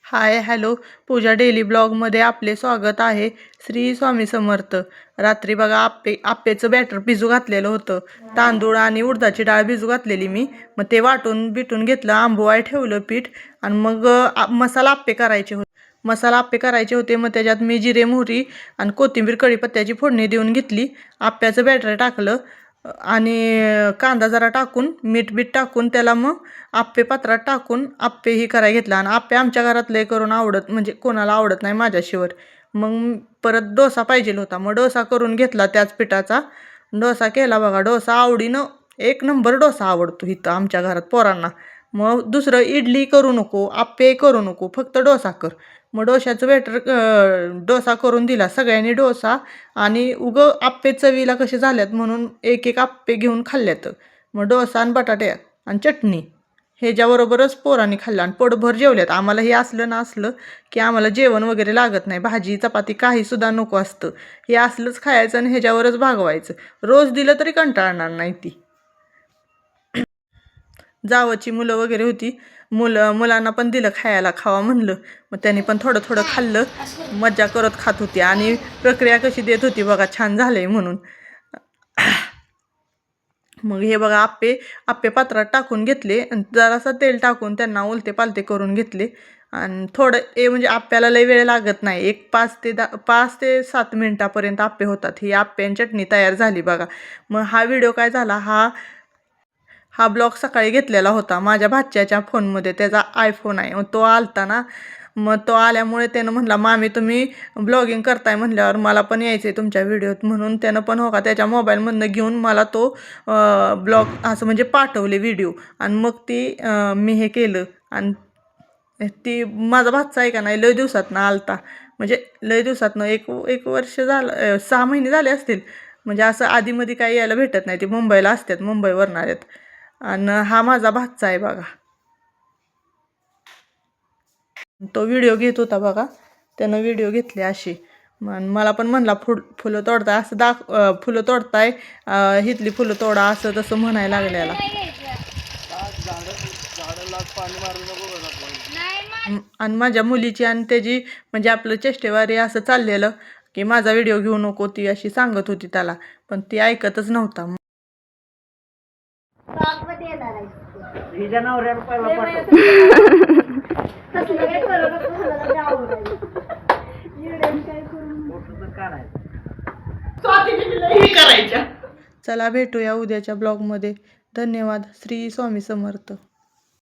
Hi hello पूजा daily ब्लॉगमध्ये आपले स्वागत आहे. श्री स्वामी समर्थ. रात्री बघा आप्पेचं बॅटर भिजू घातलेलं होतं. तांदूळ आणि उडदाची डाळ भिजू घातलेली मी. मग ते वाटून बिटून घेतलं, आंबोळी ठेवलं पीठ आणि मग मसाला आप्पे करायचे होते. मग त्याच्यात मी जिरे मोहरी आणि कोथिंबीर कढीपत्त्याची फोडणी देऊन घेतली. आप्प्याचं बॅटर टाकलं आणि कांदा जरा टाकून मीठ बीठ टाकून त्याला मग आप्पे पात्रात टाकून आप्पे ही करायला घेतला. आणि आप्पे आमच्या घरात लय करून आवडत, म्हणजे कोणाला आवडत नाही माझ्याशिवाय. मग परत डोसा पाहिजे होता, मग डोसा करून घेतला. त्याच पिठाचा डोसा केला बघा. डोसा आवडीनं एक नंबर डोसा आवडतो इथं आमच्या घरात पोरांना. मग दुसरं इडली करू नको, आप्पे करू नको, फक्त डोसा कर. मग डोशाचं बॅटर डोसा करून दिला सगळ्यांनी. डोसा आणि आप्पे चवीला कसे झाल्यात म्हणून एक एक आप्पे घेऊन खाल्ल्यात. मग डोसा आणि बटाटे आणि चटणी ह्याच्याबरोबरच पोरांनी खाल्लं आणि पोटभर जेवल्यात. आम्हाला हे असलं ना असलं की आम्हाला जेवण वगैरे लागत नाही, भाजी चपाती काहीसुद्धा नको असतं. हे असलंच खायचं आणि ह्याच्यावरच भागवायचं. रोज दिलं तरी कंटाळणार नाही ती. जावची मुलं वगैरे होती, मुलांना पण दिलं खायला, खावा म्हणलं. मग त्यांनी पण थोडं थोडं खाल्लं, मज्जा करत खात होती. आणि प्रक्रिया कशी देत होती बघा, छान झालंय म्हणून. मग हे बघा आप्पे आप्पे पात्रात टाकून घेतले आणि जरासं तेल टाकून त्यांना उलते पालते करून घेतले. आणि थोडं म्हणजे आप्प्याला लय वेळ लागत नाही, एक 5 ते 7 मिनिटापर्यंत आप्पे होतात. ही आप्पे आणि चटणी तयार झाली बघा. मग हा व्हिडिओ काय झाला, हा ब्लॉग सकाळी घेतलेला होता माझ्या भाच्याच्या फोनमध्ये. त्याचा आयफोन आहे, तो आलता ना. मग तो आल्यामुळे त्यानं म्हणला, मामी तुम्ही ब्लॉगिंग करताय म्हणल्यावर मला पण यायचं आहे तुमच्या व्हिडिओत. म्हणून त्यानं पण हो का त्याच्या मोबाईलमधनं घेऊन मला तो ब्लॉग असं म्हणजे पाठवले व्हिडिओ. आणि मग मी हे केलं. आणि ती माझा भाचा आहे का नाही, लय दिवसातनं आलता. म्हणजे लय दिवसातनं एक वर्ष झालं, 6 महिने झाले असतील. म्हणजे असं आधीमध्ये काही यायला भेटत नाही, ते मुंबईला असतात, मुंबईवरनं आल्यात. आणि हा माझा भाचा आहे बघा. तो व्हिडिओ घेत होता बघा. त्यानं व्हिडिओ घेतले अशी. मला पण म्हणला फुलं तोडताय असं फुलं तोडताय, हिथली फुलं तोडा असं तसं म्हणायला लागलेला. आणि माझ्या मुलीची आणि त्याची म्हणजे आपलं चेष्टेवारी असं चाललेलं की माझा व्हिडिओ घेऊ नको, ती अशी सांगत होती त्याला. पण ती ऐकतच नव्हता. चला भेटूया उद्याच्या ब्लॉगमध्ये. धन्यवाद. श्री स्वामी समर्थ.